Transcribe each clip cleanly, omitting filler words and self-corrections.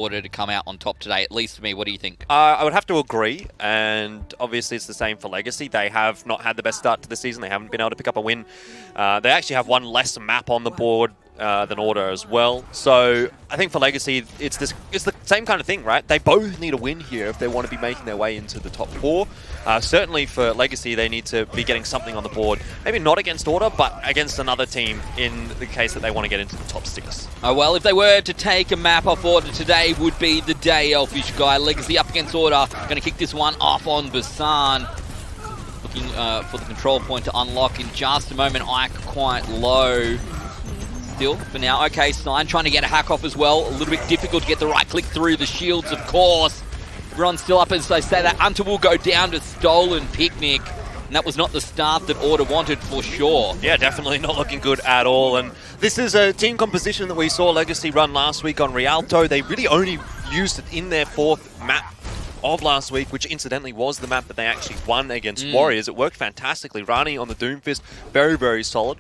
Order to come out on top today, at least for me. What do you think? I would have to agree, and obviously it's the same for Legacy. They have not had the best start to the season. They haven't been able to pick up a win. They actually have one less map on the board than Order as well. So I think for Legacy, it's the same kind of thing, right? They both need a win here if they want to be making their way into the top 4. Certainly for Legacy, they need to be getting something on the board. Maybe not against Order, but against another team in the case that they want to get into the top 6. Oh, well, if they were to take a map off Order, today would be the day. Elfishguy. Legacy up against Order. Going to kick this one off on Basan. Looking for the control point to unlock in just a moment. Ike quite low. Still, for now. Okay, Sign trying to get a hack off as well. A little bit difficult to get the right click through the shields, of course. Everyone's still up as they say that. Hunter will go down to Stolen Picnic. And that was not the start that Order wanted for sure. Yeah, definitely not looking good at all. And this is a team composition that we saw Legacy run last week on Rialto. They really only used it in their 4th map of last week, which incidentally was the map that they actually won against Warriors. It worked fantastically. Rani on the Doomfist, very, very solid.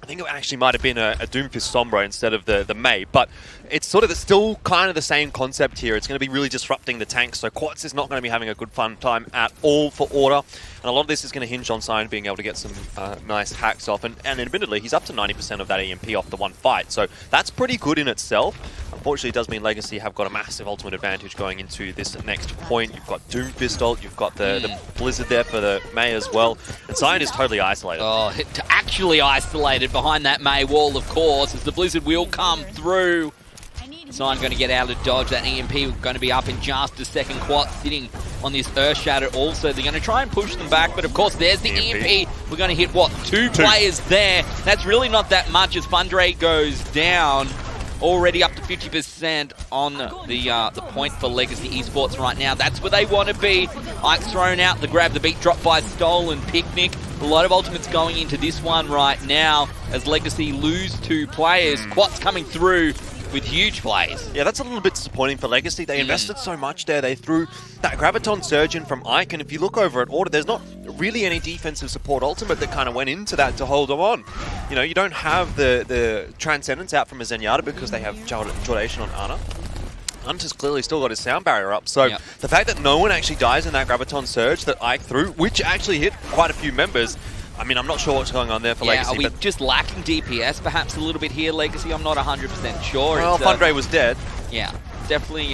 I think it actually might have been a Doomfist Sombra instead of the Mei, but it's sort of still kind of the same concept here. It's going to be really disrupting the tanks, so Quartz is not going to be having a good fun time at all for Order, and a lot of this is going to hinge on Sign being able to get some nice hacks off, and admittedly, he's up to 90% of that EMP off the one fight, so that's pretty good in itself. Unfortunately, it does mean Legacy have got a massive ultimate advantage going into this next point. You've got Doomfist ult, you've got the Blizzard there for the Mei as well, and Sign is totally isolated. Oh, actually isolated behind that Mei wall, of course, as the Blizzard will come through. Sign going to get out of dodge. That EMP going to be up in just a second. Quat sitting on this Earth Shatter also. They're going to try and push them back, but of course there's the EMP. We're going to hit, what, two players there. That's really not that much as Fundray goes down. Already up to 50% on the point for Legacy Esports right now. That's where they want to be. Ike's thrown out the grab, the beat dropped by Stolen Picnic. A lot of ultimates going into this one right now as Legacy lose 2 players. Quat's coming through with huge plays. Yeah, that's a little bit disappointing for Legacy. They invested so much there. They threw that Graviton Surge in from Ike, and if you look over at Order, there's not really any defensive support ultimate that kind of went into that to hold them on. You know, you don't have the Transcendence out from a Zenyatta because they have Jordation on Ana. Hunter's clearly still got his sound barrier up, so the fact that no one actually dies in that Graviton Surge that Ike threw, which actually hit quite a few members, I mean, I'm not sure what's going on there for Legacy. Are we just lacking DPS perhaps a little bit here, Legacy? I'm not 100% sure. Well, Fundray was dead. Yeah, definitely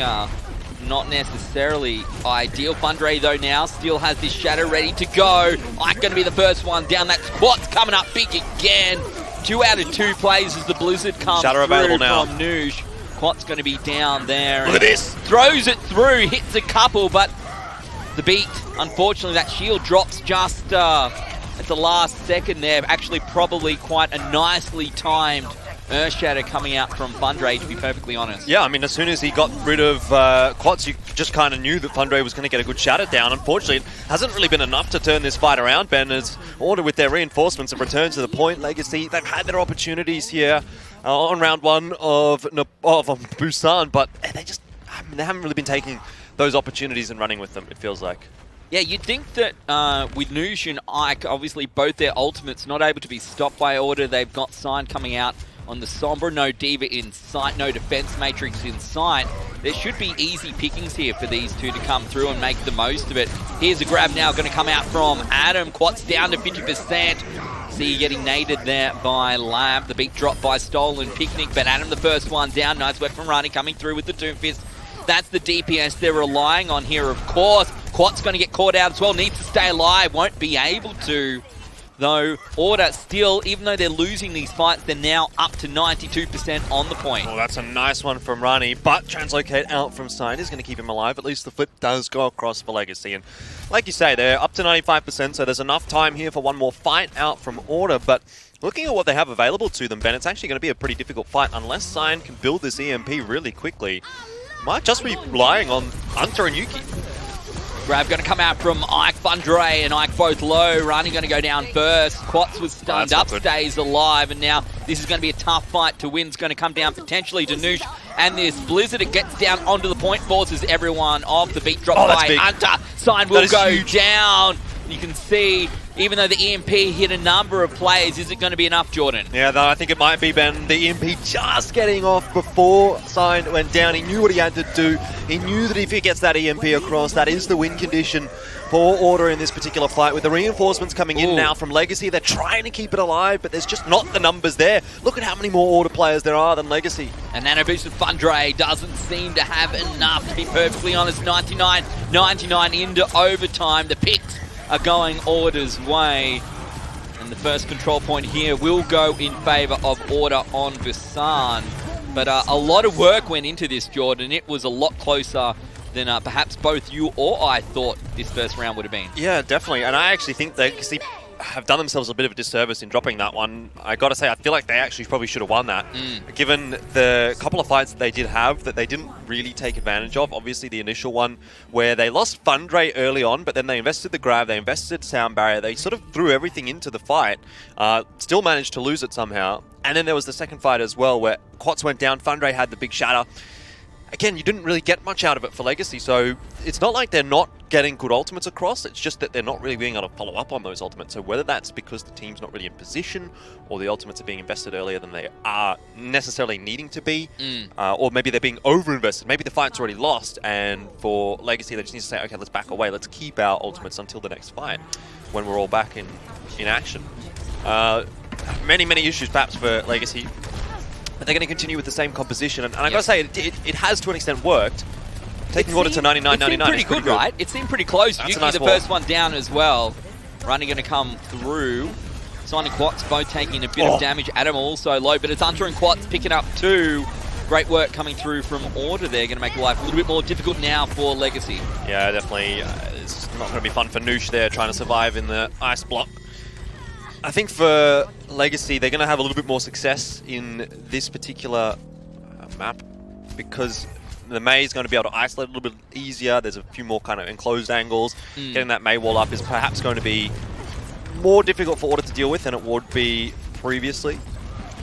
not necessarily ideal. Fundray, though, now still has this Shadow ready to go. Ike going to be the first one down. That Squat's coming up big again. 2 out of 2 plays as the Blizzard comes Shadow available now from Noosh. Quat's going to be down there. Look at this. Throws it through, hits a couple, but the beat, unfortunately, that shield drops just at the last second there. Actually, probably quite a nicely timed Earth Shatter coming out from Fundray, to be perfectly honest. Yeah, I mean, as soon as he got rid of Quats, you just kind of knew that Fundray was going to get a good shatter down. Unfortunately, it hasn't really been enough to turn this fight around, Ben, as Order with their reinforcements have returned to the point. Legacy, they've had their opportunities here on round 1 of Busan, but they haven't really been taking those opportunities and running with them, it feels like. Yeah, you'd think that with Noosh and Ike, obviously both their ultimates not able to be stopped by Order. They've got Sign coming out on the Sombra, no Diva in sight, no Defense Matrix in sight. There should be easy pickings here for these two to come through and make the most of it. Here's a grab now going to come out from Adam. Quat's down to 50%. See getting naded there by Lab. The beat dropped by Stolen Picnic, but Adam the first one down. Nice work from Rani coming through with the Doomfist. That's the DPS they're relying on here, of course. Quat's going to get caught out as well. Needs to stay alive. Won't be able to. Though, Order still, even though they're losing these fights, they're now up to 92% on the point. Well, that's a nice one from Rani, but Translocate out from Sign is going to keep him alive. At least the flip does go across for Legacy. And like you say, they're up to 95%, so there's enough time here for one more fight out from Order. But looking at what they have available to them, Ben, it's actually going to be a pretty difficult fight unless Sign can build this EMP really quickly. Might just be relying on Hunter and Yuki. Grab going to come out from Ike. Fundray and Ike both low. Rani going to go down first. Quats was stunned up, stays alive, and now this is going to be a tough fight to win. It's going to come down potentially to Noosh and this Blizzard. It gets down onto the point, forces everyone off. The beat drop by Hunter. Sign will go down. You can see even though the EMP hit a number of players. Is it going to be enough, Jordan? Yeah, though I think it might be, Ben. The EMP just getting off before Sign went down. He knew what he had to do. He knew that if he gets that EMP across, that is the win condition for Order in this particular fight. With the reinforcements coming in now from Legacy, they're trying to keep it alive, but there's just not the numbers there. Look at how many more Order players there are than Legacy. And Nano Boosted Fundray doesn't seem to have enough, to be perfectly honest. 99 into overtime. The picks are going Order's way. And the first control point here will go in favour of Order on Visan. But a lot of work went into this, Jordan. It was a lot closer than perhaps both you or I thought this first round would have been. Yeah, definitely. And I actually think they have done themselves a bit of a disservice in dropping that one. I got to say, I feel like they actually probably should have won that. Given the couple of fights that they did have that they didn't really take advantage of. Obviously, the initial one where they lost Fundray early on, but then they invested the grab, they invested sound barrier, they sort of threw everything into the fight, still managed to lose it somehow. And then there was the second fight as well where Quats went down, Fundray had the big shatter. Again, you didn't really get much out of it for Legacy, so it's not like they're not getting good ultimates across, it's just that they're not really being able to follow up on those ultimates. So whether that's because the team's not really in position, or the ultimates are being invested earlier than they are necessarily needing to be, or maybe they're being over-invested, maybe the fight's already lost, and for Legacy they just need to say, okay, let's back away, let's keep our ultimates until the next fight, when we're all back in action. Many issues perhaps for Legacy. But they're going to continue with the same composition, and I got to say, it has to an extent worked. Taking Order to 99-99 is pretty good, right? It seemed pretty close. That's Yuki, nice the wall. first one down as well. Running going to come through. Sign and Quats both taking a bit of damage. Adam also low, but it's Hunter and Quats picking up two. Great work coming through from Order there. Going to make life a little bit more difficult now for Legacy. Yeah, definitely. It's not going to be fun for Noosh there, trying to survive in the ice block. I think for Legacy, they're going to have a little bit more success in this particular map because the Mei is going to be able to isolate a little bit easier. There's a few more kind of enclosed angles. Getting that Mei wall up is perhaps going to be more difficult for Order to deal with than it would be previously.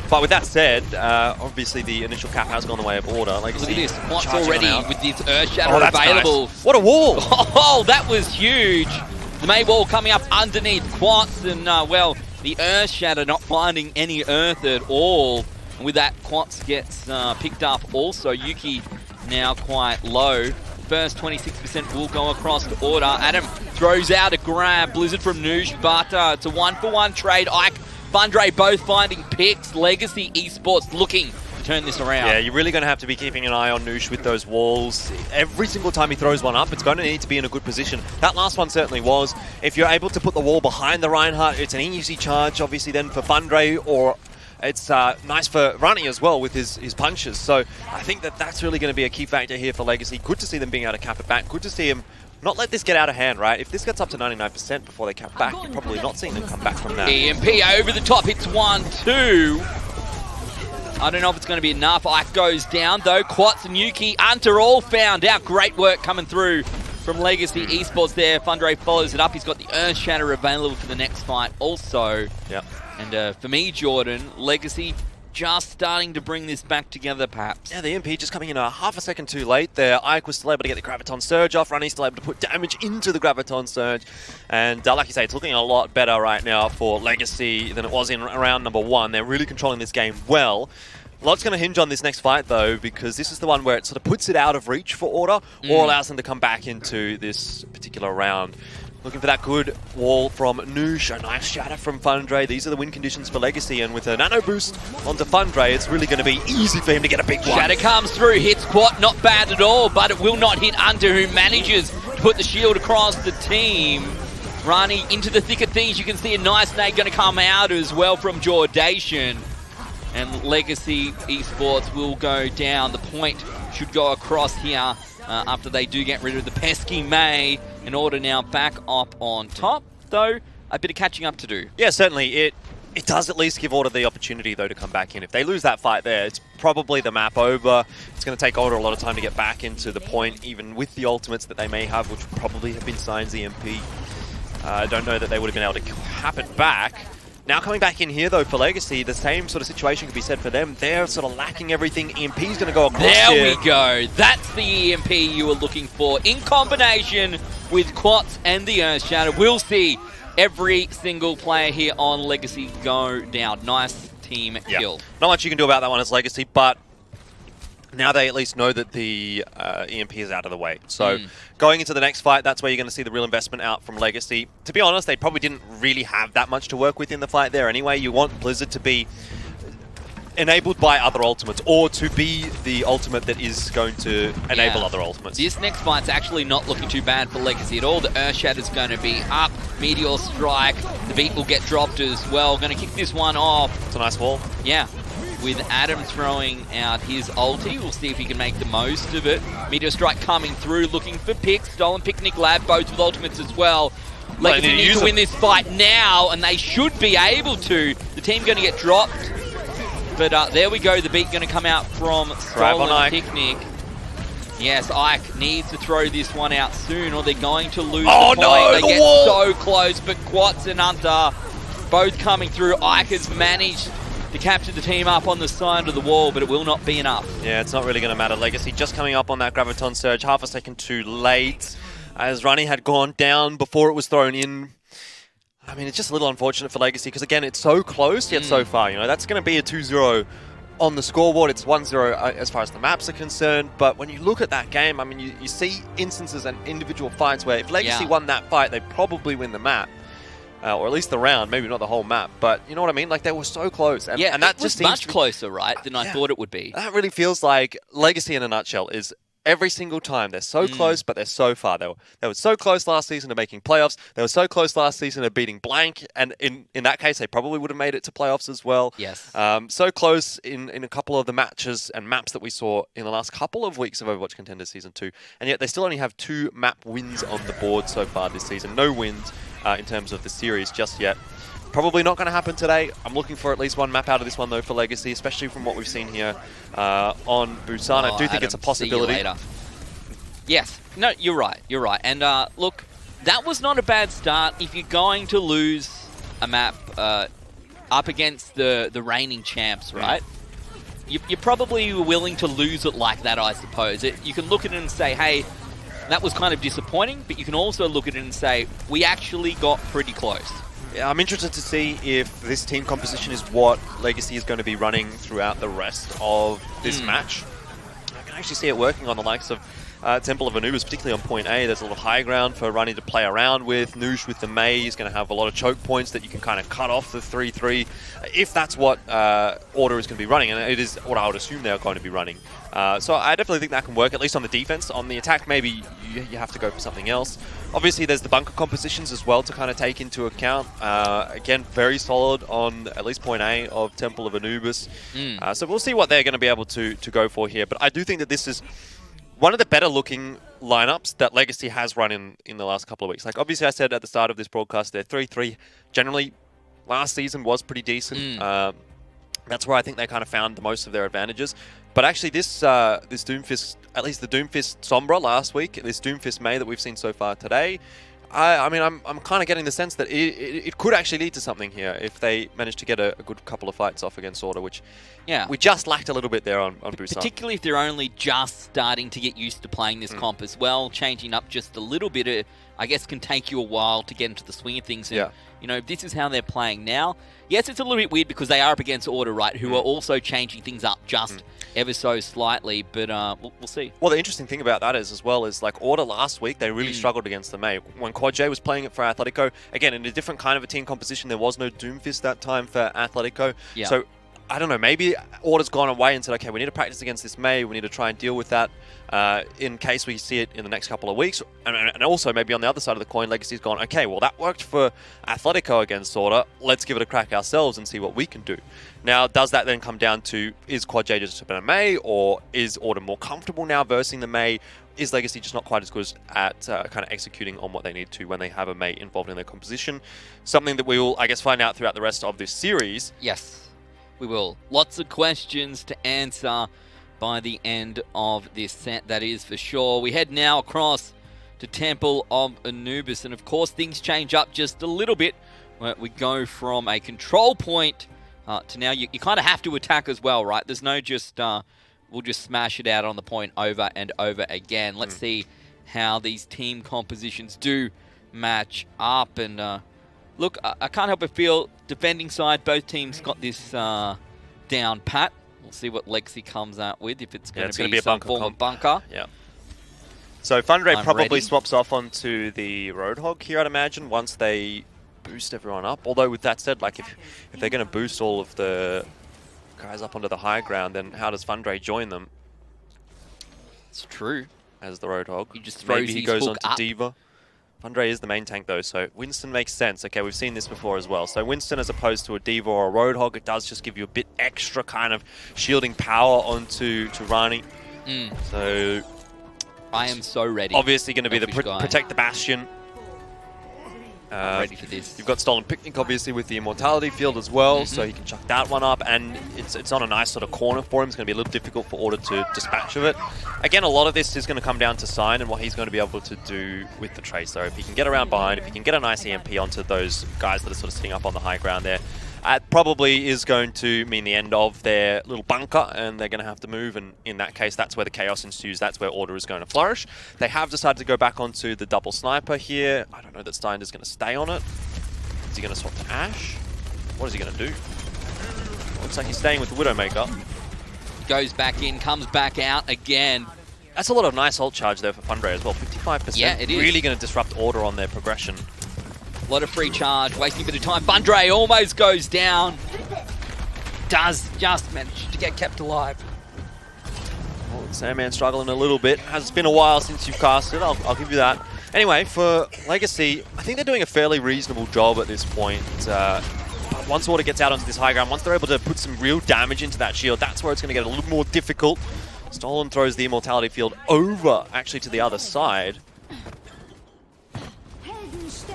But with that said, obviously the initial cap has gone the way of Order. Legacy, look at this. Quats already with this Earth Shatter available. Nice. What a wall! Oh, that was huge. The Mei wall coming up underneath Quats, and well, the Earth Shatter not finding any Earth at all. And with that, Quats gets picked up also. Yuki now quite low. First 26% will go across to Order. Adam throws out a grab. Blizzard from Noosh, but it's a 1-for-1 trade. Ike, Fundray both finding picks. Legacy Esports looking to turn this around. Yeah, you're really going to have to be keeping an eye on Noosh with those walls. Every single time he throws one up, it's going to need to be in a good position. That last one certainly was. If you're able to put the wall behind the Reinhardt, it's an easy charge, obviously, then for Fundray, or it's nice for Runny as well with his punches. So I think that's really going to be a key factor here for Legacy. Good to see them being able to cap it back. Good to see him not let this get out of hand, right? If this gets up to 99% before they cap back, you're probably not seeing them come back from that. EMP over the top, hits 1-2. I don't know if it's going to be enough. Ike goes down though. Quats and Yuki, Hunter all found out. Great work coming through from Legacy Esports there. Fundray follows it up. He's got the Earth Shatter available for the next fight also. Yep. And for me, Jordan, Legacy just starting to bring this back together, perhaps. Yeah, the EMP just coming in a half a second too late there. Ike was still able to get the Graviton Surge off. Runny's still able to put damage into the Graviton Surge. And like you say, it's looking a lot better right now for Legacy than it was in round number 1. They're really controlling this game well. A lot's going to hinge on this next fight, though, because this is the one where it sort of puts it out of reach for Order or allows them to come back into this particular round. Looking for that good wall from Noosh, a nice shatter from Fundray. These are the win conditions for Legacy, and with a nano boost onto Fundray, it's really going to be easy for him to get a big one. Shatter comes through, hits Quat, not bad at all, but it will not hit Hunter, who manages to put the shield across the team. Rani into the thick of things. You can see a nice nade going to come out as well from Jordation. And Legacy Esports will go down. The point should go across here after they do get rid of the pesky Mei. In Order now back up on top, though a bit of catching up to do. Yeah, certainly. It does at least give Order the opportunity, though, to come back in. If they lose that fight there, it's probably the map over. It's going to take Order a lot of time to get back into the point, even with the ultimates that they may have, which probably have been Sign's EMP. I don't know that they would have been able to cap it back. Now coming back in here, though, for Legacy, the same sort of situation could be said for them. They're sort of lacking everything. EMP's going to go across there here. We go. That's the EMP you were looking for. In combination with Quats and the Earth Shatter, we'll see every single player here on Legacy go down. Nice team kill. Not much you can do about that one as Legacy, but now they at least know that the EMP is out of the way. So going into the next fight, that's where you're going to see the real investment out from Legacy. To be honest, they probably didn't really have that much to work with in the fight there anyway. You want Blizzard to be enabled by other ultimates, or to be the ultimate that is going to enable other ultimates. This next fight's actually not looking too bad for Legacy at all. The Earthshatter's going to be up, Meteor Strike, the beat will get dropped as well. Going to kick this one off. It's a nice wall. Yeah, with Adam throwing out his ulti. We'll see if he can make the most of it. Meteor Strike coming through, looking for picks. Stolen Picnic Lab, both with ultimates as well. Legacy need to win this fight now, and they should be able to. The team going to get dropped. But there we go, the beat going to come out from Stolen Picnic. Yes, Ike needs to throw this one out soon, or they're going to lose the point. No, they get so close, but Quats and Hunter both coming through. Ike has managed to capture the team up on the side of the wall, but it will not be enough. Yeah, it's not really going to matter. Legacy just coming up on that Graviton Surge, half a second too late, as Runny had gone down before it was thrown in. I mean, it's just a little unfortunate for Legacy because, again, it's so close yet so far. You know, that's going to be a 2-0 on the scoreboard. It's 1-0 as far as the maps are concerned. But when you look at that game, I mean, you see instances and individual fights where if Legacy won that fight, they'd probably win the map. Or at least the round, maybe not the whole map. But you know what I mean? Like, they were so close. And, and that just seems much closer, right, than I thought it would be. That really feels like Legacy in a nutshell is every single time. They're so close, but they're so far. They were so close last season to making playoffs. They were so close last season to beating blank. And in that case, they probably would have made it to playoffs as well. Yes. So close in a couple of the matches and maps that we saw in the last couple of weeks of Overwatch Contenders Season 2. And yet they still only have 2 map wins on the board so far this season. No wins in terms of the series just yet. Probably not going to happen today. I'm looking for at least 1 map out of this one, though, for Legacy, especially from what we've seen here on Busan. I do think it's a possibility. See you later. Yes. No, you're right. You're right. And look, that was not a bad start. If you're going to lose a map up against the reigning champs, right? You're probably willing to lose it like that, I suppose. You can look at it and say, hey, that was kind of disappointing, but you can also look at it and say, we actually got pretty close. Yeah, I'm interested to see if this team composition is what Legacy is going to be running throughout the rest of this match. I can actually see it working on the likes of Temple of Anubis, particularly on point A. There's a little high ground for Runny to play around with. Noosh with the Mei is going to have a lot of choke points that you can kind of cut off the 3-3, if that's what Order is going to be running, and it is what I would assume they're going to be running. So I definitely think that can work, at least on the defense. On the attack, maybe you have to go for something else. Obviously, there's the bunker compositions as well to kind of take into account. Again, very solid on at least point A of Temple of Anubis. So we'll see what they're going to be able to go for here. But I do think that this is one of the better looking lineups that Legacy has run in the last couple of weeks. Like, obviously, I said at the start of this broadcast, their 3-3 generally last season was pretty decent. That's where I think they kind of found the most of their advantages. But actually, this Doomfist, at least the Doomfist Sombra last week, this Doomfist Mei that we've seen so far today, I mean, I'm kind of getting the sense that it could actually lead to something here if they manage to get a good couple of fights off against Order, which we just lacked a little bit there on Busan. Particularly if they're only just starting to get used to playing this comp as well. Changing up just a little bit, I guess, can take you a while to get into the swing of things. And, you know, this is how they're playing now. Yes, it's a little bit weird because they are up against Order, right, who are also changing things up just ever so slightly, but we'll see. Well, the interesting thing about that is, as well, is like Order last week, they really struggled against the Mei. When Quad J was playing it for Atletico, again, in a different kind of a team composition, there was no Doomfist that time for Atletico. So, I don't know, maybe Order's gone away and said, okay, we need to practice against this Mei, we need to try and deal with that in case we see it in the next couple of weeks. And also, maybe on the other side of the coin, Legacy's gone, okay, well, that worked for Atletico against Order, let's give it a crack ourselves and see what we can do. Now, does that then come down to, is Quad J just a better Mei, or is Order more comfortable now versing the Mei? Is Legacy just not quite as good at kind of executing on what they need to when they have a Mei involved in their composition? Something that we will, I guess, find out throughout the rest of this series. Yes. We will. Lots of questions to answer by the end of this set, that is for sure. We head now across to Temple of Anubis, and of course things change up just a little bit. We go from a control point to now you kind of have to attack as well, right? There's no just, we'll just smash it out on the point over and over again. Let's see how these team compositions do match up, and Look, I can't help but feel defending side, both teams got this down pat. We'll see what Lexi comes out with, if it's going to be some form of bunker. Yeah. So Fundray probably ready. swaps off onto the Roadhog here, I'd imagine, once they boost everyone up. Although with that said, like if they're going to boost all of the guys up onto the high ground, then how does Fundray join them It's true. as the Roadhog? He just throws Maybe he his goes hook on to up. Diva. Fundray is the main tank though, so Winston makes sense. Okay, we've seen this before as well. So Winston as opposed to a Diva or a Roadhog, it does just give you a bit extra kind of shielding power onto Rani. So I am so ready. obviously going to be the Elfishguy. protect the Bastion. I'm ready for this. You've got Stolen Picnic obviously with the Immortality Field as well, so he can chuck that one up, and it's on a nice sort of corner for him. It's going to be a little difficult for Order to dispatch of it. Again, a lot of this is going to come down to Sign and what he's going to be able to do with the Tracer. If he can get around behind, if he can get a nice EMP onto those guys that are sort of sitting up on the high ground there, it probably is going to mean the end of their little bunker, and they're going to have to move, and in that case, that's where the chaos ensues. That's where Order is going to flourish. They have decided to go back onto the double sniper here. I don't know that Stein is going to stay on it. Is he going to swap to Ash? What is he going to do? Looks like he's staying with the Widowmaker. Goes back in, comes back out again. That's a lot of nice ult charge there for Fundray as well. 55%. Yeah, it is. Really going to disrupt Order on their progression. A lot of free charge, wasting a bit of time. Fundray almost goes down. Does just manage to get kept alive. Well, Sandman struggling a little bit. Has been a while since you've casted, I'll give you that. Anyway, for Legacy, I think they're doing a fairly reasonable job at this point. Once Order gets out onto this high ground, once they're able to put some real damage into that shield, that's where it's going to get a little more difficult. Stolen throws the Immortality Field over, actually, to the other side.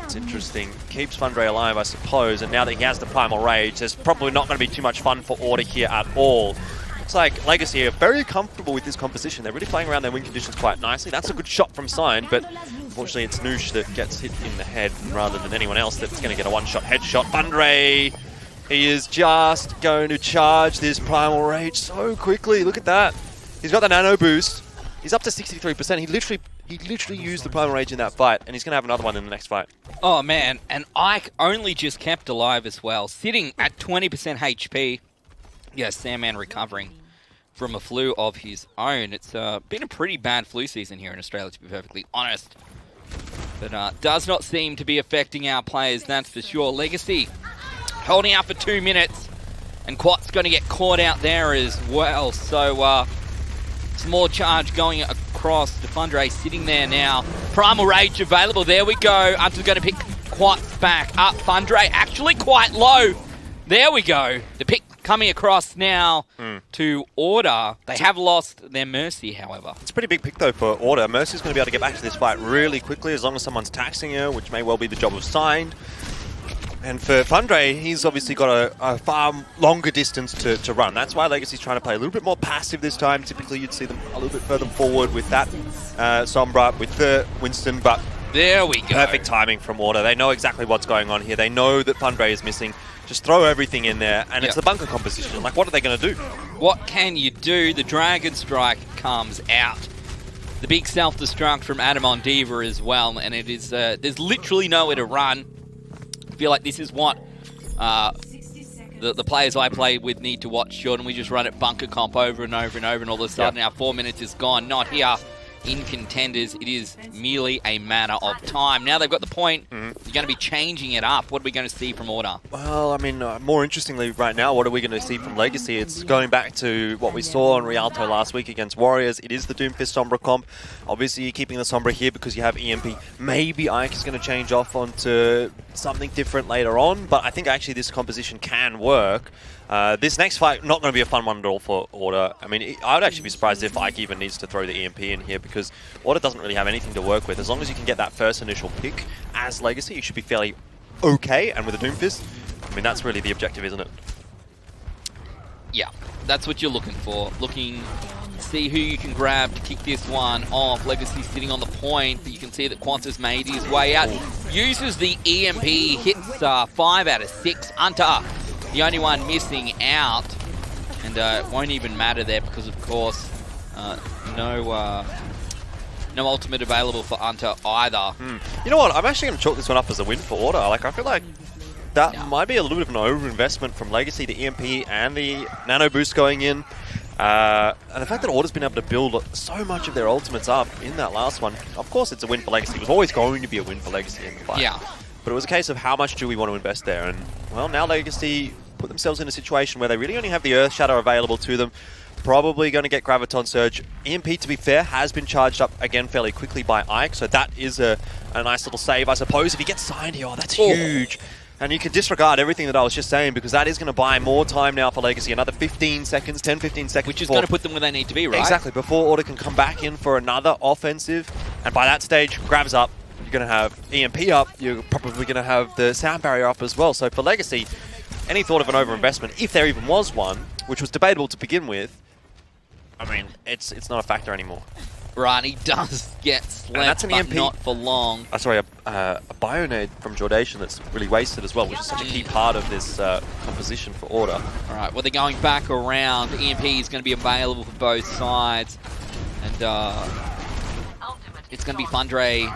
It's interesting. Keeps Fundray alive, I suppose, and now that he has the Primal Rage, there's probably not going to be too much fun for Order here at all. Looks like Legacy are very comfortable with this composition. They're really playing around their win conditions quite nicely. That's a good shot from Sign, but unfortunately it's Noosh that gets hit in the head rather than anyone else that's going to get a one-shot headshot. Fundray, he is just going to charge this Primal Rage so quickly. Look at that. He's got the nano boost. He's up to 63%. He literally used the Primal Rage in that fight, and he's going to have another one in the next fight. Oh man, and Ike only just kept alive as well, sitting at 20% HP. Yeah, Sandman recovering from a flu of his own. It's been a pretty bad flu season here in Australia, to be perfectly honest. But does not seem to be affecting our players, that's for sure. Legacy holding out for 2 minutes, and Quat's going to get caught out there as well. So some more charge going across to Fundray, sitting there now. Primal Rage available, there we go. Hunter's going to pick Quat's back up. Fundray actually quite low. There we go. The pick coming across now to Order. They have lost their Mercy, however. It's a pretty big pick, though, for Order. Mercy's going to be able to get back to this fight really quickly as long as someone's taxing her, which may well be the job of Signed. And for Fundray, he's obviously got a far longer distance to run. That's why Legacy's trying to play a little bit more passive this time. Typically, you'd see them a little bit further forward with that Sombra, with the Winston, but there we go. Perfect timing from Order. They know exactly what's going on here. They know that Fundray is missing. Just throw everything in there, and it's the bunker composition. Like, what are they going to do? What can you do? The Dragon Strike comes out. The big self-destruct from Adam on Diva as well, and it is there's literally nowhere to run. I feel like this is what the players I play with need to watch, Jordan. We just run it bunker comp over and over and over, and all of a sudden our 4 minutes is gone. Not here in Contenders. It is merely a matter of time. Now they've got the point. You're going to be changing it up. What are we going to see from Order? Well, I mean, more interestingly right now, what are we going to see from Legacy? It's going back to what we saw on Rialto last week against Warriors. It is the Doomfist Sombra comp. Obviously, you're keeping the Sombra here because you have EMP. Maybe Ike is going to change off onto something different later on, but I think actually this composition can work. This next fight, not going to be a fun one at all for Order. I mean, I would actually be surprised if Ike even needs to throw the EMP in here because Order doesn't really have anything to work with. As long as you can get that first initial pick as Legacy, you should be fairly okay. And with a Doomfist, I mean, that's really the objective, isn't it? Yeah, that's what you're looking for. Looking to see who you can grab to kick this one off. Legacy sitting on the point, but you can see that Qantas made his way out. Uses the EMP, hits 5 out of 6. Hunter, the only one missing out, and it won't even matter there because, of course, no ultimate available for Hunter either. You know what? I'm actually going to chalk this one up as a win for Order. Like, I feel like that might be a little bit of an overinvestment from Legacy, the EMP and the Nano Boost going in. And the fact that Order's been able to build so much of their ultimates up in that last one, of course it's a win for Legacy. It was always going to be a win for Legacy in the fight. Yeah. But it was a case of how much do we want to invest there? And, well, now Legacy put themselves in a situation where they really only have the Earth Shadow available to them. Probably going to get Graviton Surge. EMP, to be fair, has been charged up again fairly quickly by Ike, so that is a nice little save, I suppose. If he gets signed here, that's huge. And you can disregard everything that I was just saying, because that is going to buy more time now for Legacy. Another 15 seconds, 10, 15 seconds. Which is going to put them where they need to be, right? Exactly, before Order can come back in for another offensive. And by that stage, Grav's up. You're going to have EMP up. You're probably going to have the sound barrier up as well. So for Legacy, any thought of an overinvestment, if there even was one, which was debatable to begin with, I mean, it's not a factor anymore. Rani does get slept, but EMP. not for long. Sorry, a Bionade from Jordation that's really wasted as well, which is such a key part of this composition for Order. All right, well, they're going back around. EMP is going to be available for both sides. And it's going to be Fundre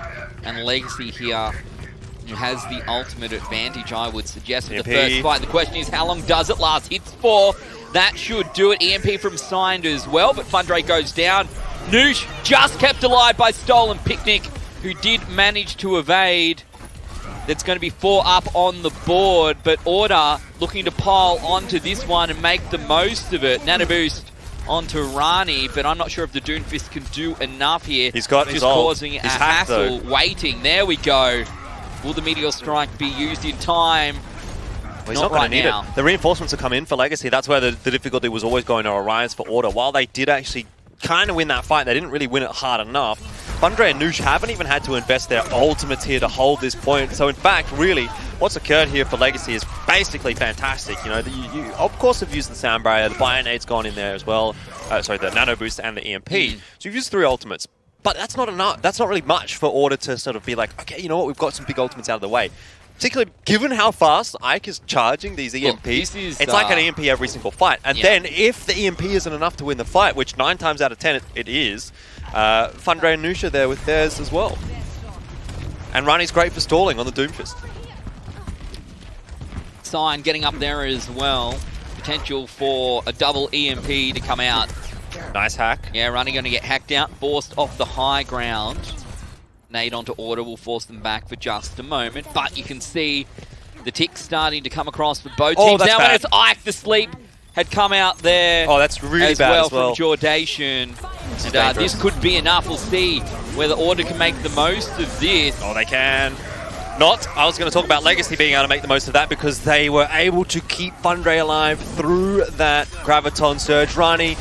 and Legacy here who has the ultimate advantage, I would suggest, for the first fight. The question is, how long does it last? Hits 4. That should do it. EMP from Signed as well, but Fundre goes down. Noosh just kept alive by Stolen Picnic, who did manage to evade. That's going to be 4 up on the board, but Order looking to pile onto this one and make the most of it. Nano Boost onto Rani, but I'm not sure if the Doomfist can do enough here. He's got just his causing a hassle. though. Waiting. There we go. Will the Meteor Strike be used in time? Well, he's not going to need it. The reinforcements have come in for Legacy. That's where the difficulty was always going to arise for Order. While they did actually kind of win that fight, they didn't really win it hard enough. Fundre and Noosh haven't even had to invest their ultimates here to hold this point. So in fact, really, what's occurred here for Legacy is basically fantastic. You know, you of course have used the Sound Barrier, the Bionade's gone in there as well. Sorry, the Nano Boost and the EMP. So you've used 3 ultimates. But that's not enough. That's not really much for Order to sort of be like, okay, you know what, we've got some big ultimates out of the way. Particularly given how fast Ike is charging these EMPs, it's like an EMP every single fight. And then if the EMP isn't enough to win the fight, which 9 times out of 10 it is, Fundre and Nusha there with theirs as well. And Rani's great for stalling on the Doomfist. Sign getting up there as well. Potential for a double EMP to come out. Nice hack. Yeah, Rani going to get hacked out, forced off the high ground. Nade onto Order will force them back for just a moment, but you can see the tick starting to come across for both teams. Now when it's Ike, the sleep had come out there. Oh, that's really as bad well as well. From Jordation. And this could be enough. We'll see whether Order can make the most of this. Oh, they can. Not. I was going to talk about Legacy being able to make the most of that because they were able to keep Fundre alive through that Graviton Surge. Rani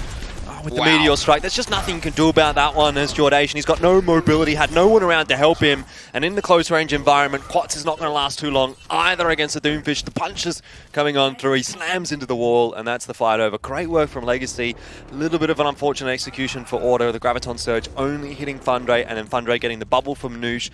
with the Meteor Strike. There's just nothing you can do about that one as Jordation. He's got no mobility, had no one around to help him. And in the close range environment, Quats is not going to last too long either against the Doomfish. The punches coming on through. He slams into the wall, and that's the fight over. Great work from Legacy. A little bit of an unfortunate execution for Order. The Graviton Surge only hitting Fundre, and then Fundre getting the bubble from Noosh.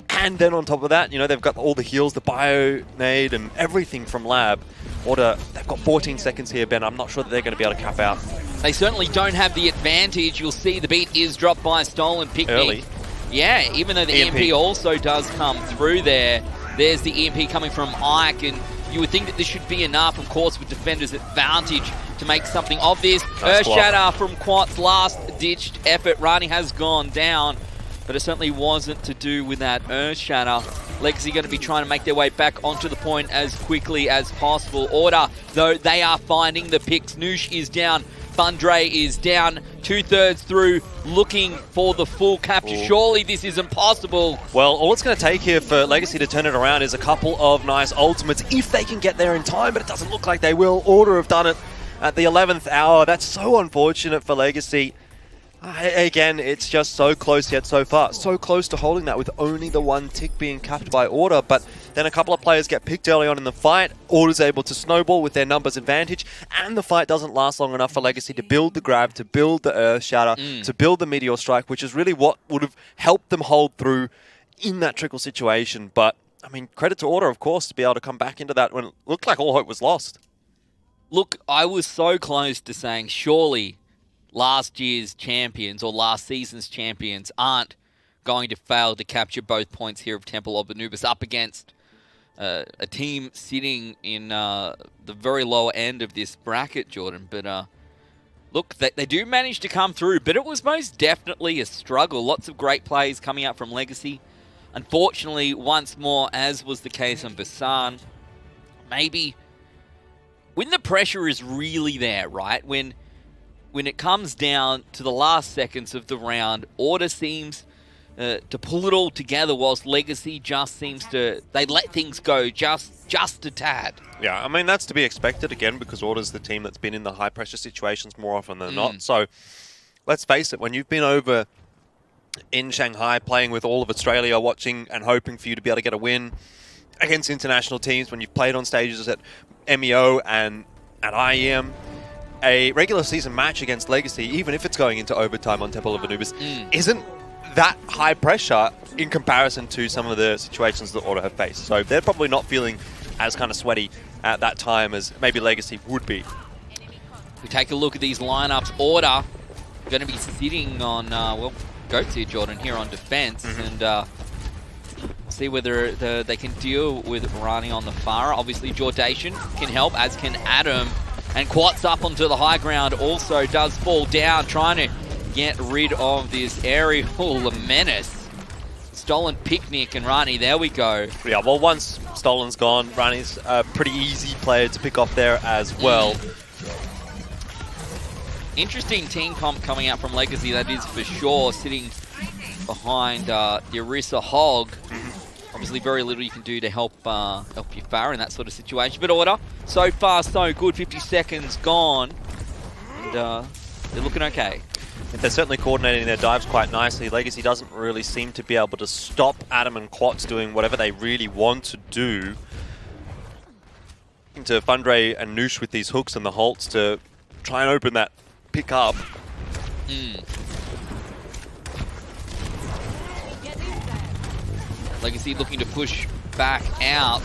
And then on top of that, you know, they've got all the heals, the Bionade, and everything from Lab. Order, they've got 14 seconds here, Ben. I'm not sure that they're going to be able to cap out. They certainly don't have the advantage. You'll see the beat is dropped by Stolen Picnic. Early. Yeah, even though the EMP also does come through there. There's the EMP coming from Ike, and you would think that this should be enough, of course, with Defender's advantage to make something of this. Nice Earthshatter from Quat's last-ditched effort. Rani has gone down, but it certainly wasn't to do with that Earthshatter. Legacy going to be trying to make their way back onto the point as quickly as possible. Order, though, they are finding the picks. Noosh is down. Fundre is down. 2/3 through, looking for the full capture. Ooh. Surely this isn't possible. Well, all it's going to take here for Legacy to turn it around is a couple of nice ultimates, if they can get there in time, but it doesn't look like they will. Order have done it at the 11th hour. That's so unfortunate for Legacy. Again, it's just so close yet so far. So close to holding that with only the one tick being capped by Order, but then a couple of players get picked early on in the fight. Order's able to snowball with their numbers advantage, and the fight doesn't last long enough for Legacy to build the grab, to build the Earthshatter, to build the Meteor Strike, which is really what would have helped them hold through in that trickle situation. But, I mean, credit to Order, of course, to be able to come back into that when it looked like all hope was lost. Look, I was so close to saying, surely last year's champions or last season's champions aren't going to fail to capture both points here of Temple of Anubis up against a team sitting in the very lower end of this bracket, Jordan. But look, they do manage to come through, but it was most definitely a struggle. Lots of great plays coming out from Legacy. Unfortunately, once more, as was the case on Basan, maybe when the pressure is really there, right? When it comes down to the last seconds of the round, Order seems to pull it all together, whilst Legacy just seems to, they let things go just a tad. Yeah, I mean, that's to be expected again, because Order's the team that's been in the high-pressure situations more often than not. So, let's face it, when you've been over in Shanghai playing with all of Australia, watching and hoping for you to be able to get a win against international teams, when you've played on stages at MEO and at IEM, a regular season match against Legacy, even if it's going into overtime on Temple of Anubis, isn't that high pressure in comparison to some of the situations that Order have faced. So they're probably not feeling as kind of sweaty at that time as maybe Legacy would be. We take a look at these lineups. Order going to be sitting on, well, Goats here, Jordan, here on defense, and see whether they can deal with Rani on the Farah. Obviously, Jordation can help, as can Adam. And Quats up onto the high ground also does fall down, trying to get rid of this aerial menace. Stolen Picnic and Rani, there we go. Yeah, well, once Stolen's gone, Rani's a pretty easy player to pick off there as well. Interesting team comp coming out from Legacy, that is for sure, sitting behind the Orisa Hog. Obviously, very little you can do to help your Farah in that sort of situation. But Order, so far so good. 50 seconds gone, and they're looking okay. They're certainly coordinating their dives quite nicely. Legacy doesn't really seem to be able to stop Adam and Quats doing whatever they really want to do. To Fundray and Noosh with these hooks and the halts to try and open that pick up. Legacy looking to push back out.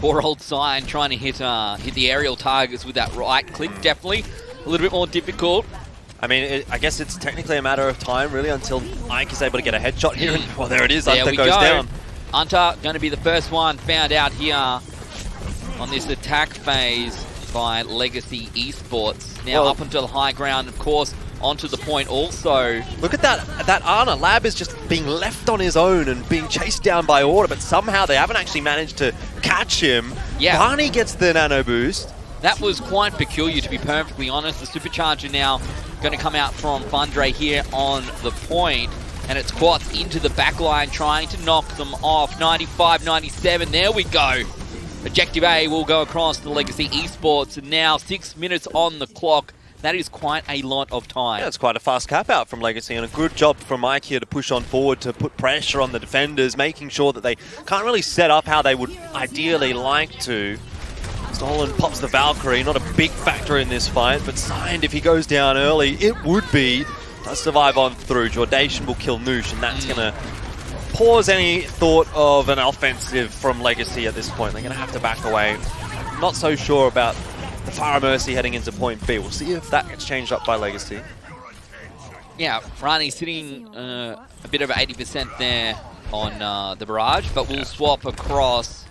Poor old Sign trying to hit the aerial targets with that right click. Definitely a little bit more difficult. I mean, I guess it's technically a matter of time, really, until Ike is able to get a headshot here. And, well, there it is. Hunter goes down. Hunter going to be the first one found out here on this attack phase by Legacy Esports. Now up onto the high ground, of course, onto the point also. Look at that Ana. Lab is just being left on his own and being chased down by Order, but somehow they haven't actually managed to catch him. Yeah. Barney gets the nano boost. That was quite peculiar, to be perfectly honest. The supercharger now going to come out from Fundray here on the point, and it's Quats into the back line trying to knock them off. 95, 97, there we go. Objective A will go across to Legacy Esports, and now 6 minutes on the clock. That is quite a lot of time. Yeah, it's quite a fast cap out from Legacy, and a good job from Mike here to push on forward to put pressure on the defenders, making sure that they can't really set up how they would ideally like to. Stolen pops the Valkyrie, not a big factor in this fight, but Signed, if he goes down early, it would be. Does survive on through. Jordation will kill Noosh, and that's going to pause any thought of an offensive from Legacy at this point. They're going to have to back away. Not so sure about the Farah Mercy heading into point B. We'll see if that gets changed up by Legacy. Yeah, Rani sitting a bit over 80% there on the barrage, but we'll swap across.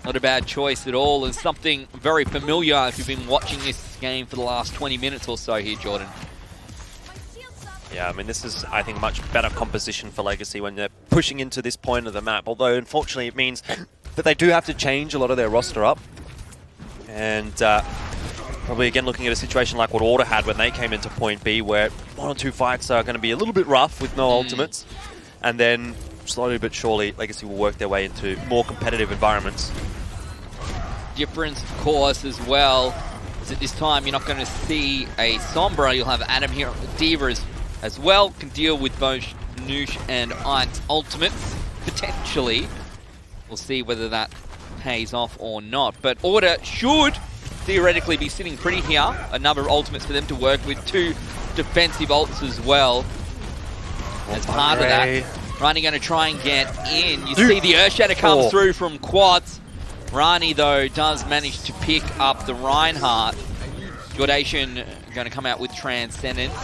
Not a bad choice at all, and something very familiar if you've been watching this game for the last 20 minutes or so here, Jordan. Yeah, I mean, this is, I think, much better composition for Legacy when they're pushing into this point of the map, although, unfortunately, it means that they do have to change a lot of their roster up. And probably, again, looking at a situation like what Order had when they came into point B, where 1 or 2 fights are going to be a little bit rough with no ultimates, and then slowly but surely, Legacy will work their way into more competitive environments. Difference, of course, as well, is at this time you're not going to see a Sombra. You'll have Adam here with Divas as well. Can deal with both Noosh and Ike's ultimates, potentially. We'll see whether that pays off or not. But Order should theoretically be sitting pretty here. A number of ultimates for them to work with. 2 defensive ults as well. As part of that, Rani going to try and get in. You see the Earthshatter comes through from Quats. Rani, though, does manage to pick up the Reinhardt. Jordation going to come out with Transcendence.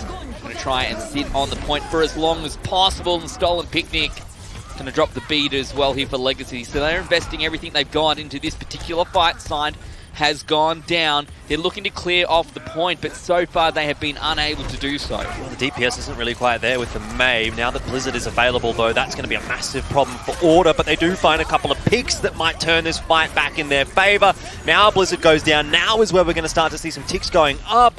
Going to try and sit on the point for as long as possible. And Stolen Picnic Going to drop the beat as well here for Legacy. So they're investing everything they've got into this particular fight. Signed has gone down. They're looking to clear off the point, but so far they have been unable to do so. Well, the DPS isn't really quite there with the May. Now that Blizzard is available, though, that's going to be a massive problem for Order, but they do find a couple of picks that might turn this fight back in their favor. Now Blizzard goes down. Now is where we're going to start to see some ticks going up.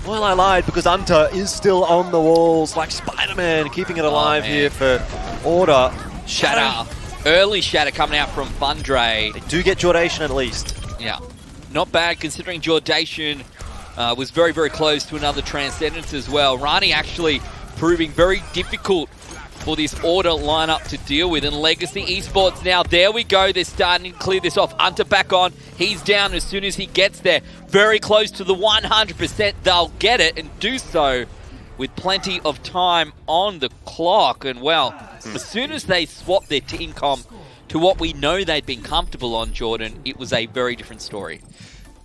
Well, I lied, because Hunter is still on the walls like Spider-Man, keeping it alive here for Order. Shatter. Early Shatter coming out from Fundray. They do get Jordation at least. Yeah. Not bad considering Jordation was very, very close to another Transcendence as well. Rani actually proving very difficult for this Order lineup to deal with. And Legacy Esports now, there we go. They're starting to clear this off. Hunter back on. He's down as soon as he gets there. Very close to the 100%. They'll get it and do so with plenty of time on the clock. And well, as soon as they swapped their team comp to what we know they'd been comfortable on, Jordan, it was a very different story.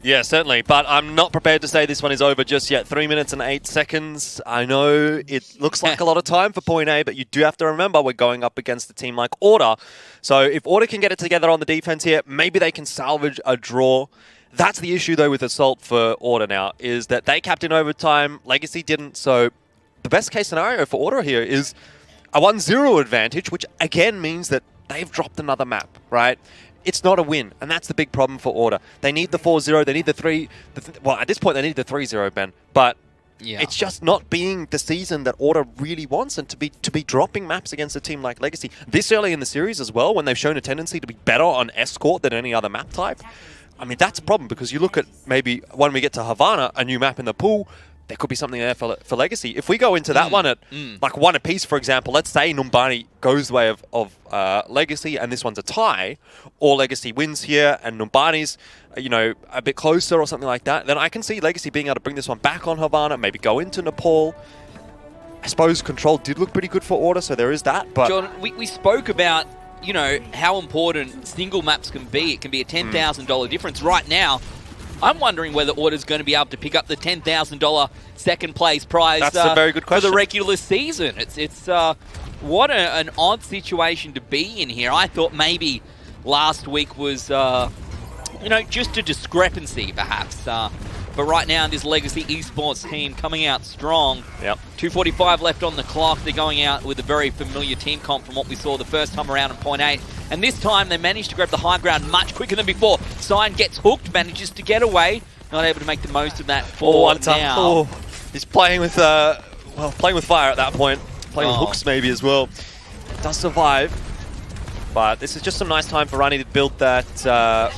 Yeah, certainly, but I'm not prepared to say this one is over just yet. 3 minutes and 8 seconds. I know it looks like a lot of time for Point A, but you do have to remember we're going up against a team like Order. So if Order can get it together on the defense here, maybe they can salvage a draw. That's the issue, though, with Assault for Order now, is that they capped in overtime, Legacy didn't, so the best case scenario for Order here is a 1-0 advantage, which again means that they've dropped another map, right? It's not a win, and that's the big problem for Order. They need the 4-0, they need the 3... well, at this point, they need the 3-0, Ben, but yeah, it's just not being the season that Order really wants, and to be dropping maps against a team like Legacy this early in the series as well, when they've shown a tendency to be better on Escort than any other map type. I mean, that's a problem, because you look at maybe when we get to Havana, a new map in the pool, there could be something there for Legacy. If we go into that one at like 1 apiece, for example, let's say Numbani goes the way of Legacy and this one's a tie, or Legacy wins here and Numbani's, you know, a bit closer or something like that, then I can see Legacy being able to bring this one back on Havana, maybe go into Nepal. I suppose Control did look pretty good for Order, so there is that. But Jordan, we spoke about, you know, how important single maps can be. It can be a $10,000 difference. Right now, I'm wondering whether Order's going to be able to pick up the $10,000 second place prize. That's a very good question. For the regular season. It's what an odd situation to be in here. I thought maybe last week was, you know, just a discrepancy perhaps. But right now, this Legacy Esports team coming out strong. Yep. 2:45 left on the clock. They're going out with a very familiar team comp from what we saw the first time around in Point A. And this time, they managed to grab the high ground much quicker than before. Sign gets hooked, manages to get away. Not able to make the most of that for now. Oh, he's playing with, well, playing with fire at that point. Playing with hooks maybe as well. Does survive. But this is just some nice time for Rani to build that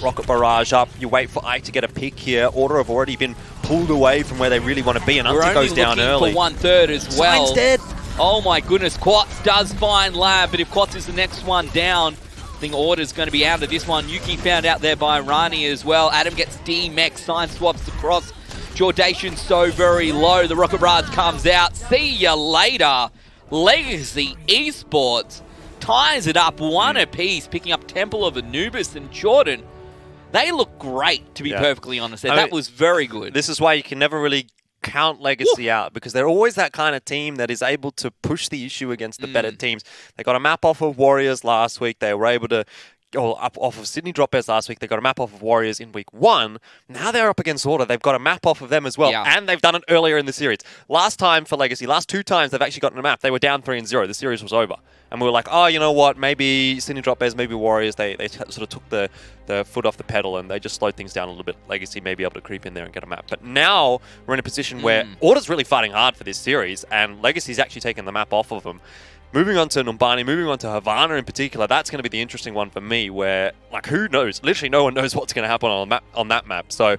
rocket barrage up. You wait for Ike to get a pick here. Order have already been pulled away from where they really want to be, and Hunter goes down early. For 1/3 as well. Sign's dead. Oh my goodness, Quats does find Lab, but if Quats is the next one down, I think Order's going to be out of this one. Yuki found out there by Rani as well. Adam gets D-Mech, Sign swaps across. Jordation so very low. The rocket barrage comes out. See ya later. Legacy Esports ties it up 1 apiece, picking up Temple of Anubis and Jordan. They look great, to be perfectly honest. That was very good. This is why you can never really count Legacy out, because they're always that kind of team that is able to push the issue against the better teams. They got a map off of Warriors last week. They were able to off of Sydney Dropbears last week. They got a map off of Warriors in week 1. Now they're up against Order. They've got a map off of them as well. Yeah. And they've done it earlier in the series. Last time for Legacy, last 2 times they've actually gotten a map, they were down 3-0. The series was over. And we were like, oh, you know what? Maybe Sydney Dropbears, maybe Warriors, they sort of took the foot off the pedal and they just slowed things down a little bit. Legacy may be able to creep in there and get a map. But now we're in a position where Order's really fighting hard for this series, and Legacy's actually taken the map off of them. Moving on to Numbani, moving on to Havana in particular, that's going to be the interesting one for me, where, like, who knows? Literally no one knows what's going to happen on that map. So,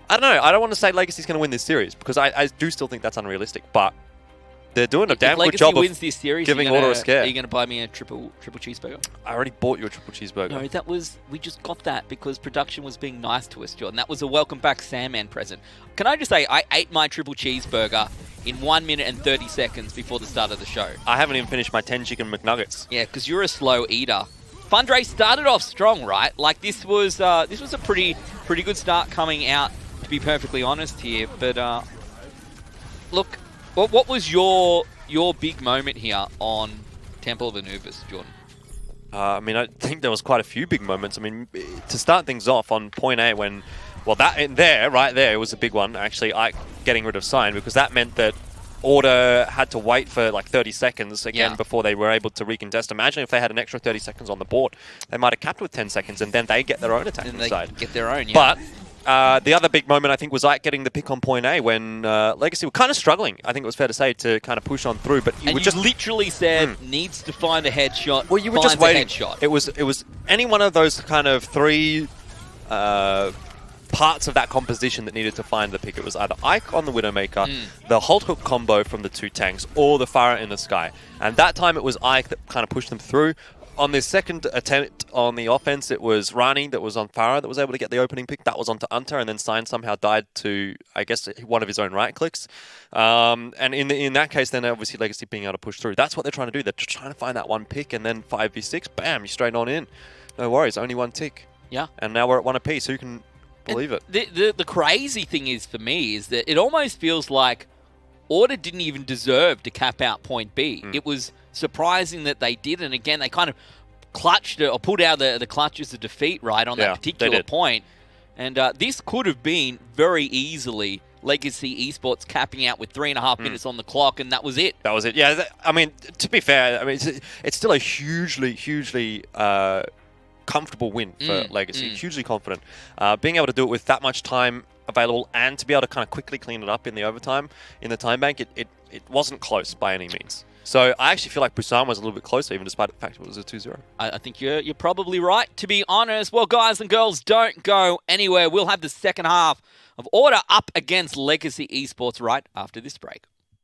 I don't know. I don't want to say Legacy's going to win this series, because I do still think that's unrealistic, but they're doing a damn good job of this series, giving Order a scare. Are you going to buy me a triple cheeseburger? I already bought you a triple cheeseburger. No, we just got that because production was being nice to us, Jordan. That was a welcome back Sandman present. Can I just say, I ate my triple cheeseburger in 1 minute and 30 seconds before the start of the show. I haven't even finished my 10 chicken McNuggets. Yeah, because you're a slow eater. Fundray started off strong, right? Like, this was a pretty good start coming out, to be perfectly honest here. But look, what was your big moment here on Temple of Anubis, Jordan? I mean, I think there was quite a few big moments. I mean, to start things off on point A when, well, that in there, right there, was a big one, actually, Ike getting rid of Sign, because that meant that Order had to wait for like 30 seconds again before they were able to recontest. Imagine if they had an extra 30 seconds on the board. They might have capped with 10 seconds and then they get their own attack inside. Get their own, But the other big moment, I think, was Ike getting the pick on point A when Legacy were kind of struggling, I think it was fair to say, to kind of push on through. But you just literally said needs to find a headshot. Well, you were just waiting. It was any one of those kind of three parts of that composition that needed to find the pick. It was either Ike on the Widowmaker, the Halt Hook combo from the two tanks, or the Pharah in the sky. And that time it was Ike that kind of pushed them through. On this second attempt on the offense, it was Rani that was on Pharah that was able to get the opening pick. That was onto Unter, and then Sign somehow died to, I guess, one of his own right clicks. And in that case, then obviously Legacy being able to push through. That's what they're trying to do. They're trying to find that one pick, and then 5v6, bam, you're straight on in. No worries, only one tick. Yeah. And now we're at one apiece. Who can believe it? The crazy thing is, for me, is that it almost feels like Order didn't even deserve to cap out point B. It was surprising that they did, and again, they kind of clutched it, or pulled out the clutches of defeat, right, on that particular point. And this could have been very easily Legacy Esports capping out with 3.5 minutes on the clock, and that was it. That was it. Yeah, I mean, to be fair, I mean, it's still a hugely comfortable win for Legacy. Hugely confident. Being able to do it with that much time available and to be able to kind of quickly clean it up in the overtime, in the time bank, it wasn't close by any means. So I actually feel like Busan was a little bit closer, even despite the fact it was a 2-0. I think you're probably right, to be honest. Well, guys and girls, don't go anywhere. We'll have the second half of Order up against Legacy Esports right after this break.